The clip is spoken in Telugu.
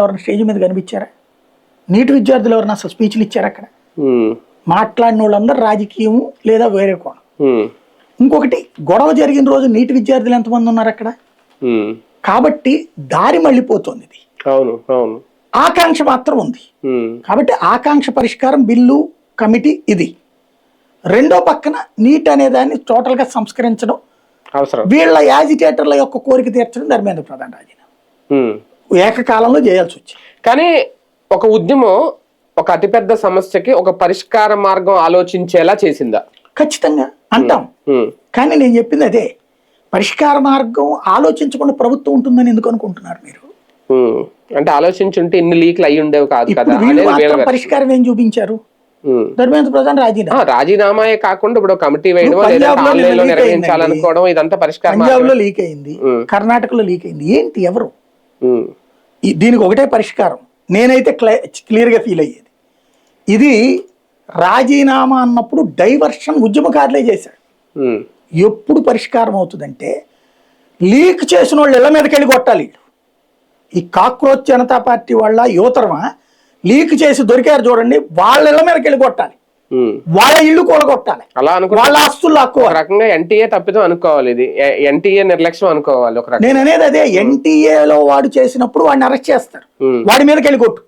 ఎవరైనా స్టేజ్ మీద కనిపించారా? నీట్ విద్యార్థులు ఎవరైనా అసలు స్పీచ్లు ఇచ్చారా? అక్కడ మాట్లాడిన వాళ్ళందరూ రాజకీయం లేదా వేరే కోణం. ఇంకొకటి, గొడవ జరిగిన రోజు నీట్ విద్యార్థులు ఎంతమంది ఉన్నారు అక్కడ? కాబట్టి దారి మళ్ళీపోతుంది. ఇది ఆకాంక్ష మాత్రం ఉంది. కాబట్టి ఆకాంక్ష పరిష్కారం బిల్లు కమిటీ ఇది. రెండో పక్కన నీట్ అనే దాన్ని టోటల్ గా సంస్కరించడం, వీళ్ళ యాజిటేటర్ల యొక్క కోరిక తీర్చడం ధర్మేంద్ర ప్రధాన్ రాజీనామా ఏకకాలంలో చేయాల్సి వచ్చింది. కానీ ఒక ఉద్యమం ఒక అతిపెద్ద సమస్యకి ఒక పరిష్కార మార్గం ఆలోచించేలా చేసిందా? ఖచ్చితంగా అంటాం. కానీ నేను చెప్పింది అదే, పరిష్కార మార్గం ఆలోచించకుండా ప్రభుత్వం ఉంటుందని ఎందుకు అనుకుంటున్నారు మీరు? అంటే ఆలోచించుంటే ఇన్ని లీక్లు అయి ఉండేవి కాదు కదా. పరిష్కారం ఏం చూపించారు? ధర్మేంద్ర ప్రధాన్ రాజీనామాయే కాకుండా ఇప్పుడు కమిటీ వేయడం, నిర్వహించాలనుకోవడం, ఇదంతా పరిష్కారం. పంజాబ్ లో లీక్ అయింది, కర్ణాటకలో లీక్ అయింది. ఏంటి ఎవరు దీనికి ఒకటే పరిష్కారం నేనైతే క్లియర్ గా ఫీల్ అయ్యేది. ఇది రాజీనామా అన్నప్పుడు డైవర్షన్ ఉద్యమకారులే చేశాడు. ఎప్పుడు పరిష్కారం అవుతుందంటే లీక్ చేసిన వాళ్ళు ఇళ్ల మీదకి వెళ్ళి కొట్టాలి. ఈ కాక్రోచ్ జనతా పార్టీ వాళ్ళ యువతరమా లీక్ చేసి దొరికారు చూడండి, వాళ్ళ ఇళ్ల మీదకి వెళ్ళి కొట్టాలి, వాళ్ళ ఇల్లు కూడా కొట్టాలి, అలా వాళ్ళ ఆస్తులు లాక్కోవాలి. రకంగా ఎన్టీఏ తప్పిదం అనుకోవాలి, ఇది ఎన్టీఏ నిర్లక్ష్యం అనుకోవాలి. నేను అనేది అదే, ఎన్టీఏలో వాడు చేసినప్పుడు వాడిని అరెస్ట్ చేస్తారు, వాడి మీదకి వెళ్ళి కొట్టు.